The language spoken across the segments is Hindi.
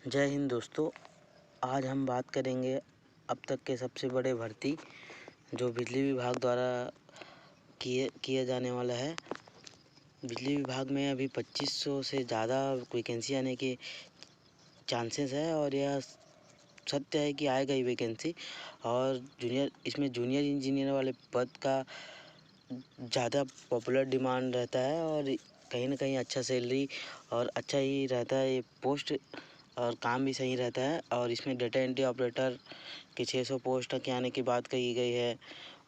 जय हिंद दोस्तों। आज हम बात करेंगे अब तक के सबसे बड़े भर्ती जो बिजली विभाग द्वारा किया जाने वाला है। बिजली विभाग में अभी 2500 से ज़्यादा वैकेंसी आने के चांसेस है और यह सत्य है कि आएगा ही वैकेंसी। और इसमें जूनियर इंजीनियर वाले पद का ज़्यादा पॉपुलर डिमांड रहता है और कहीं ना कहीं अच्छा सैलरी और अच्छा ही रहता है ये पोस्ट, और काम भी सही रहता है। और इसमें डेटा एंट्री ऑपरेटर की 600 पोस्ट के आने की बात कही गई है।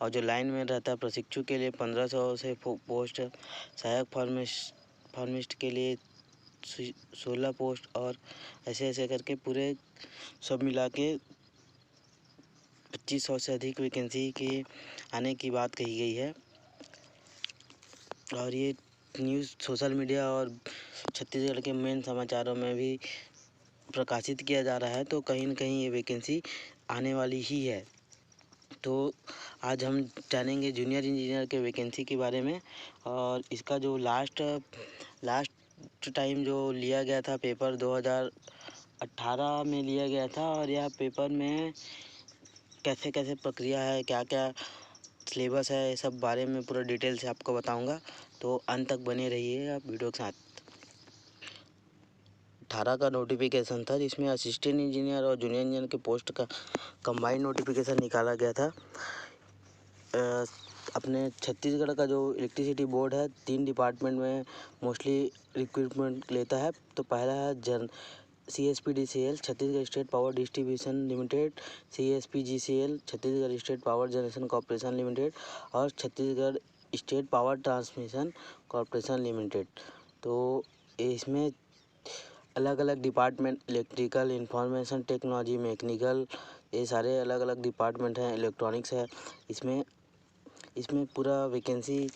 और जो लाइन में रहता है प्रशिक्षु के लिए 1500 से पोस्ट, सहायक फार्मिस्ट के लिए 16 पोस्ट, और ऐसे ऐसे करके पूरे सब मिला के 2500 से अधिक वैकेंसी के आने की बात कही गई है। और ये न्यूज़ सोशल मीडिया और छत्तीसगढ़ के मेन समाचारों में भी प्रकाशित किया जा रहा है, तो कहीं ना कहीं ये वैकेंसी आने वाली ही है। तो आज हम जानेंगे जूनियर इंजीनियर के वैकेंसी के बारे में। और इसका जो लास्ट टाइम जो लिया गया था पेपर 2018 में लिया गया था, और यह पेपर में कैसे कैसे प्रक्रिया है, क्या क्या सिलेबस है, ये सब बारे में पूरा डिटेल से आपको बताऊंगा। तो अंत तक बने रहिए आप वीडियो के साथ। 18 का नोटिफिकेशन था जिसमें असिस्टेंट इंजीनियर और जूनियर इंजीनियर के पोस्ट का कंबाइंड नोटिफिकेशन निकाला गया था। अपने छत्तीसगढ़ का जो इलेक्ट्रिसिटी बोर्ड है 3 डिपार्टमेंट में मोस्टली रिक्रूटमेंट लेता है। तो पहला है CSPDCL Chhattisgarh state power distribution limited, CSPGCL Chhattisgarh state power generation corporation limited, और Chhattisgarh state power transmission corporation limited. तो इसमें अलग अलग department, electrical, information technology, mechanical, ये सारे अलग अलग डिपार्टमेंट हैं, इलेक्ट्रॉनिक्स है। इसमें पूरा वैकेंसी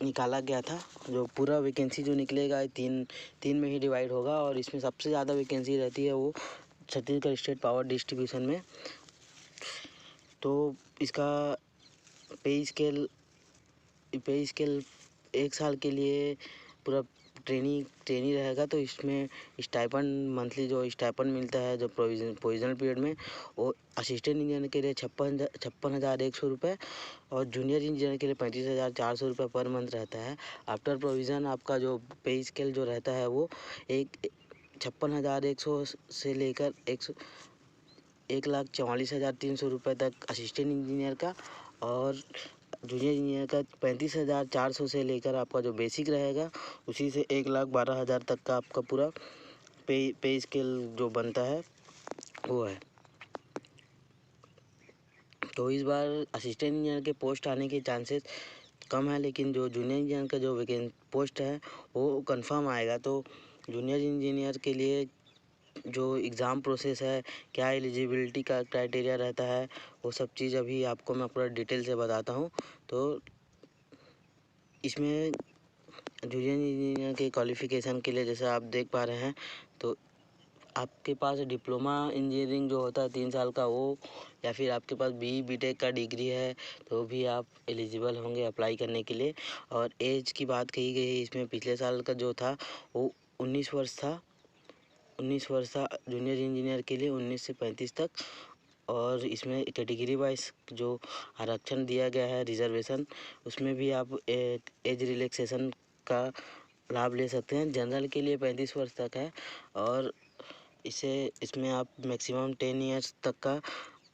निकाला गया था। जो पूरा वैकेंसी जो निकलेगा तीन में ही डिवाइड होगा, और इसमें सबसे ज़्यादा वैकेंसी रहती है वो छत्तीसगढ़ स्टेट पावर डिस्ट्रीब्यूशन में। तो इसका पे स्केल 1 साल के लिए पूरा ट्रेनी रहेगा। तो इसमें स्टाइपेंड मंथली जो स्टाइपेंड मिलता है जो प्रोविजनल पीरियड में, वो असिस्टेंट इंजीनियर के लिए 56,100 रुपये और जूनियर इंजीनियर के लिए 35,400 रुपये पर मंथ रहता है। आफ्टर प्रोविज़न आपका जो पे स्केल जो रहता है वो 56,100 से लेकर 1,44,300 रुपये तक असिस्टेंट इंजीनियर का, और जूनियर इंजीनियर का 35,400 से लेकर आपका जो बेसिक रहेगा उसी से 1,12,000 तक का आपका पूरा पे स्केल जो बनता है वो है। तो इस बार असिस्टेंट इंजीनियर के पोस्ट आने के चांसेस कम है, लेकिन जो जूनियर इंजीनियर का जो पोस्ट है वो कंफर्म आएगा। तो जूनियर इंजीनियर के लिए जो एग्ज़ाम प्रोसेस है, क्या एलिजिबिलिटी का क्राइटेरिया रहता है, वो सब चीज़ अभी आपको मैं पूरा डिटेल से बताता हूँ। तो इसमें जूनियर इंजीनियर के क्वालिफ़िकेशन के लिए जैसे आप देख पा रहे हैं, तो आपके पास डिप्लोमा इंजीनियरिंग जो होता है 3 साल का वो, या फिर आपके पास BTech का डिग्री है तो भी आप एलिजिबल होंगे अप्लाई करने के लिए। और एज की बात कही गई है, इसमें पिछले साल का जो था वो 19 वर्ष था। 19 वर्ष था जूनियर इंजीनियर के लिए, 19 से 35 तक। और इसमें कैटेगरी वाइज जो आरक्षण दिया गया है, रिजर्वेशन, उसमें भी आप एज रिलैक्सेशन का लाभ ले सकते हैं। जनरल के लिए 35 वर्ष तक है, और इसमें आप मैक्सिमम 10 इयर्स तक का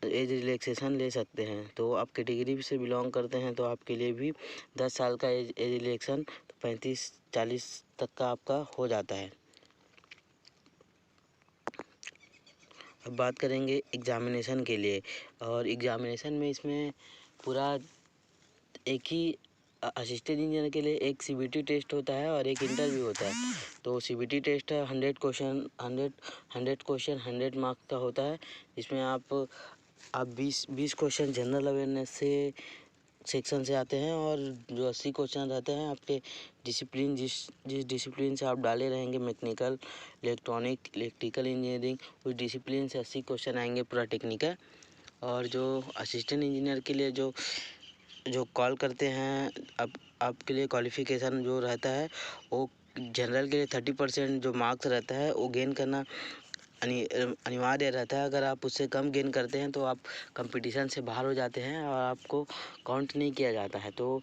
एज रिलैक्सेशन ले सकते हैं। तो आप कैटेगरी से बिलोंग करते हैं तो आपके लिए भी 10 साल का एज रिलैक्सेशन 35-40 तक का आपका हो जाता है। अब बात करेंगे एग्ज़ामिनेशन के लिए। और एग्ज़ामिनेशन में इसमें पूरा एक ही असिस्टेंट इंजीनियर के लिए एक CBT टेस्ट होता है और एक इंटरव्यू होता है। तो CBT टेस्ट है 100 क्वेश्चन 100 मार्क्स का होता है। इसमें आप 20 क्वेश्चन जनरल अवेयरनेस से सेक्शन से आते हैं, और जो 80 क्वेश्चन रहते हैं आपके डिसिप्लिन जिस डिसिप्लिन से आप डाले रहेंगे, मैकेनिकल, इलेक्ट्रिकल इंजीनियरिंग, उस डिसिप्लिन से 80 क्वेश्चन आएंगे पूरा टेक्निकल। और जो असिस्टेंट इंजीनियर के लिए जो कॉल करते हैं, अब आपके लिए क्वालिफ़िकेशन जो रहता है वो जनरल के लिए 30% जो मार्क्स रहता है वो गेन करना अनिवार्य रहता है। अगर आप उससे कम गेन करते हैं तो आप कंपटीशन से बाहर हो जाते हैं और आपको काउंट नहीं किया जाता है। तो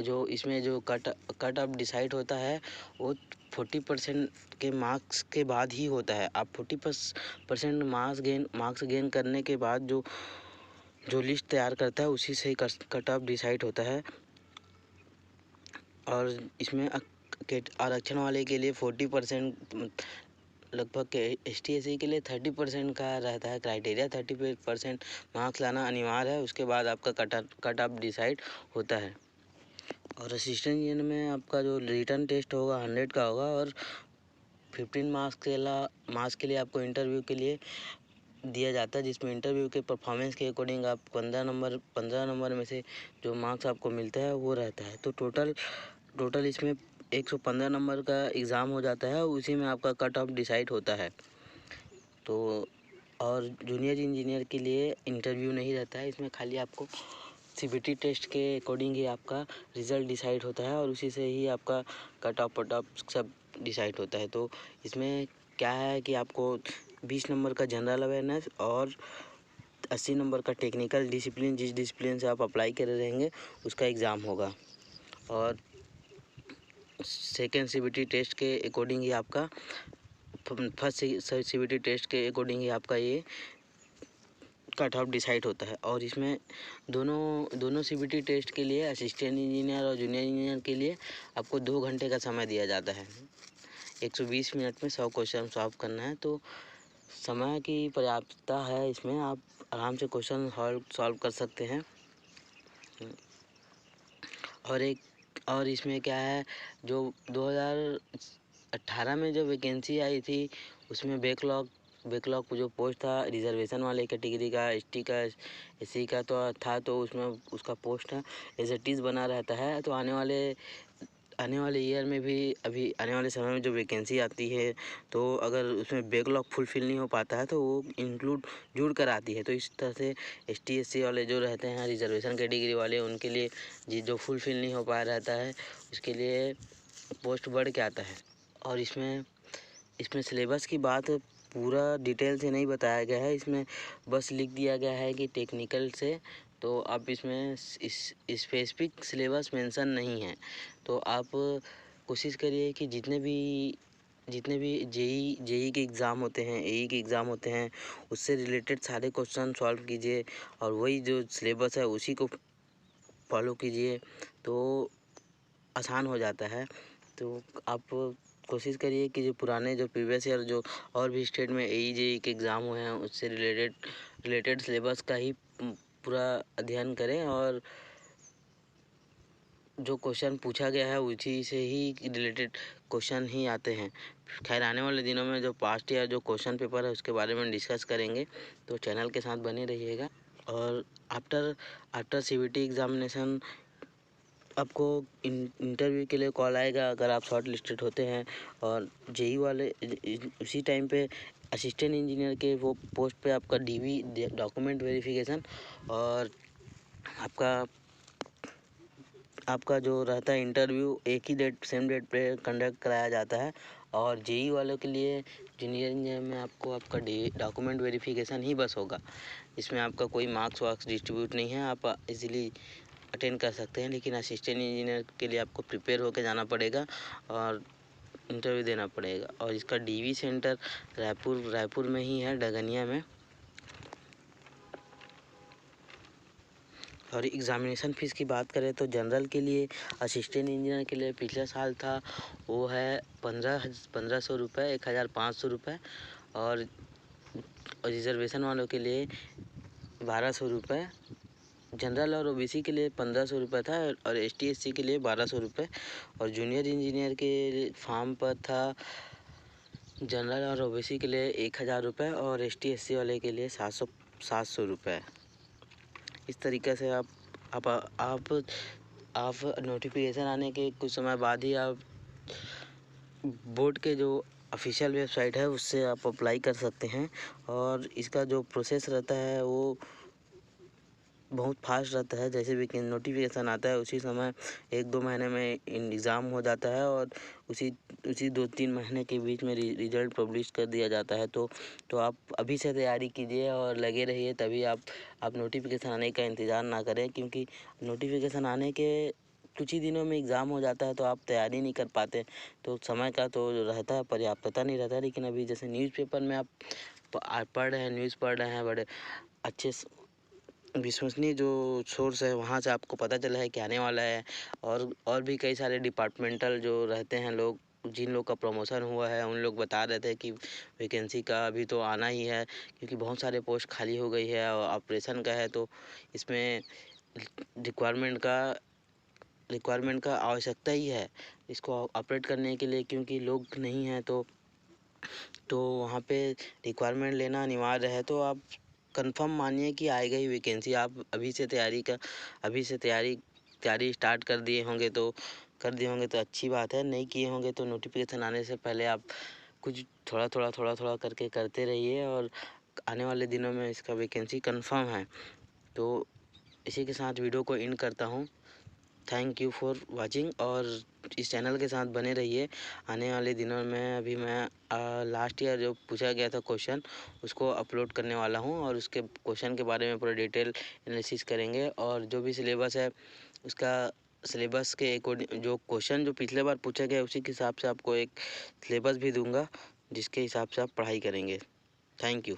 जो इसमें जो कट ऑफ डिसाइड होता है वो 40% के मार्क्स के बाद ही होता है। आप 40% मार्क्स गेन करने के बाद जो लिस्ट तैयार करता है उसी से कट ऑफ डिसाइड होता है। और इसमें आरक्षण वाले के लिए 40%, लगभग ST/SC के लिए 30% का रहता है क्राइटेरिया। 30% मार्क्स लाना अनिवार्य है, उसके बाद आपका कट ऑफ डिसाइड होता है। और असिस्टेंट इंजीनियर में आपका जो रिटन टेस्ट होगा 100 का होगा और 15 मार्क्स के लिए आपको इंटरव्यू के लिए दिया जाता है, जिसमें इंटरव्यू के परफॉर्मेंस के अकॉर्डिंग आप 15 नंबर में से जो मार्क्स आपको मिलता है वो रहता है। तो टोटल इसमें 115 नंबर का एग्ज़ाम हो जाता है, उसी में आपका कट ऑफ डिसाइड होता है। तो और जूनियर इंजीनियर के लिए इंटरव्यू नहीं रहता है, इसमें खाली आपको CBT टेस्ट के अकॉर्डिंग ही आपका रिज़ल्ट डिसाइड होता है और उसी से ही आपका कट ऑफ सब डिसाइड होता है। तो इसमें क्या है कि आपको 20 नंबर का जनरल अवेयरनेस और 80 नंबर का टेक्निकल डिसिप्लिन, जिस डिसिप्लिन से आप अप्लाई कर रहेंगे उसका एग्ज़ाम होगा। और सेकेंड CBT टेस्ट के अकॉर्डिंग ही आपका फर्स्ट CBT टेस्ट के अकॉर्डिंग ही आपका ये कट ऑफ डिसाइड होता है। और इसमें दोनों CBT टेस्ट के लिए असिस्टेंट इंजीनियर और जूनियर इंजीनियर के लिए आपको 2 घंटे का समय दिया जाता है। 120 मिनट में 100 क्वेश्चन सॉल्व करना है। तो समय की पर्याप्तता है, इसमें आप आराम से क्वेश्चन सॉल्व कर सकते हैं। और इसमें क्या है, जो 2018 में जो वैकेंसी आई थी उसमें बैकलॉग जो पोस्ट था रिजर्वेशन वाले कैटेगरी का, ST का, SC का तो था, तो उसमें उसका पोस्ट एज इट इज़ बना रहता है। तो आने वाले ईयर में भी, अभी आने वाले समय में जो वैकेंसी आती है तो अगर उसमें बैकलॉग फुलफिल नहीं हो पाता है तो वो जुड़ कर आती है। तो इस तरह से ST/SC वाले जो रहते हैं रिजर्वेशन कैटेगरी वाले, उनके लिए जो फुलफिल नहीं हो पा रहता है उसके लिए पोस्ट बढ़ के आता है। और इसमें सिलेबस की बात पूरा डिटेल से नहीं बताया गया है, इसमें बस लिख दिया गया है कि टेक्निकल से। तो आप इसमें स्पेसिफिक सिलेबस मेंशन नहीं है। तो आप कोशिश करिए कि जितने भी जेई के एग्ज़ाम होते हैं, AE के एग्ज़ाम होते हैं, उससे रिलेटेड सारे क्वेश्चन सॉल्व कीजिए और वही जो सिलेबस है उसी को फॉलो कीजिए, तो आसान हो जाता है। तो आप कोशिश करिए कि जो पुराने जो प्रीवियस ईयर जो और भी स्टेट में AE JE के एग्ज़ाम हुए हैं उससे रिलेटेड सिलेबस का ही पूरा अध्ययन करें और जो क्वेश्चन पूछा गया है उसी से ही रिलेटेड क्वेश्चन ही आते हैं। खैर, आने वाले दिनों में जो पास्ट ईयर जो क्वेश्चन पेपर है उसके बारे में डिस्कस करेंगे, तो चैनल के साथ बने रहिएगा। और आफ्टर CBT एग्ज़ामिनेशन आपको इंटरव्यू के लिए कॉल आएगा अगर आप शॉर्ट लिस्टेड होते हैं। और JE वाले उसी टाइम पे असिस्टेंट इंजीनियर के वो पोस्ट पे आपका DV डॉक्यूमेंट वेरिफिकेशन और आपका जो रहता है इंटरव्यू एक ही सेम डेट पे कंडक्ट कराया जाता है। और JE वालों के लिए जूनियर इंजीनियर में आपका डॉक्यूमेंट वेरिफिकेशन ही बस होगा, इसमें आपका कोई मार्क्स डिस्ट्रीब्यूट नहीं है, आप इजीली अटेंड कर सकते हैं। लेकिन असिस्टेंट इंजीनियर के लिए आपको प्रिपेयर होकर जाना पड़ेगा और इंटरव्यू देना पड़ेगा। और इसका DV सेंटर रायपुर में ही है, डगनिया में। और एग्ज़ामिनेशन फ़ीस की बात करें तो जनरल के लिए असिस्टेंट इंजीनियर के लिए पिछले साल था वो है 1500 रुपये, 1500 रुपये। और रिजर्वेशन वालों के लिए 1200 रुपये। जनरल और OBC के लिए 1500 रुपये था और ST/SC के लिए 1200 रुपये। और जूनियर इंजीनियर के फॉर्म पर था जनरल और OBC के लिए 1000 रुपये और ST/SC वाले के लिए 700 रुपये। इस तरीके से आप नोटिफिकेशन आने के कुछ समय बाद ही आप बोर्ड के जो ऑफिशियल वेबसाइट है उससे आप अप्लाई कर सकते हैं। और इसका जो प्रोसेस रहता है वो बहुत फास्ट रहता है। जैसे भी कि नोटिफिकेशन आता है उसी समय 1-2 महीने में एग्ज़ाम हो जाता है और उसी उसी 2-3 महीने के बीच में रिज़ल्ट पब्लिश कर दिया जाता है। तो आप अभी से तैयारी कीजिए और लगे रहिए, तभी आप नोटिफिकेशन आने का इंतज़ार ना करें, क्योंकि नोटिफिकेशन आने के कुछ ही दिनों में एग्ज़ाम हो जाता है तो आप तैयारी नहीं कर पाते। तो समय का तो रहता है, पर्याप्तता नहीं रहता। लेकिन अभी जैसे न्यूज़पेपर में आप पढ़ रहे हैं, न्यूज़ पढ़ रहे हैं, बड़े अच्छे विश्वसनीय जो सोर्स है वहाँ से आपको पता चला है कि आने वाला है। और भी कई सारे डिपार्टमेंटल जो रहते हैं लोग, जिन लोग का प्रमोशन हुआ है, उन लोग बता रहे थे कि वैकेंसी का अभी तो आना ही है, क्योंकि बहुत सारे पोस्ट खाली हो गई है और ऑपरेशन का है। तो इसमें रिक्वायरमेंट का आवश्यकता ही है इसको ऑपरेट करने के लिए, क्योंकि लोग नहीं हैं। तो वहाँ पे रिक्वायरमेंट लेना अनिवार्य है। तो आप कंफर्म मानिए कि आएगा ही वैकेंसी। आप अभी से तैयारी स्टार्ट कर दिए होंगे तो अच्छी बात है। नहीं किए होंगे तो नोटिफिकेशन आने से पहले आप कुछ थोड़ा करके करते रहिए, और आने वाले दिनों में इसका वैकेंसी कंफर्म है। तो इसी के साथ वीडियो को एंड करता हूँ। थैंक यू फॉर वाचिंग, और इस चैनल के साथ बने रहिए। आने वाले दिनों में अभी मैं लास्ट ईयर जो पूछा गया था क्वेश्चन, उसको अपलोड करने वाला हूं, और उसके क्वेश्चन के बारे में पूरा डिटेल एनालिसिस करेंगे। और जो भी सिलेबस है उसका सिलेबस के अकॉर्डिंग जो क्वेश्चन जो पिछले बार पूछा गया उसी के हिसाब से आपको एक सिलेबस भी दूंगा, जिसके हिसाब से आप पढ़ाई करेंगे। Thank you.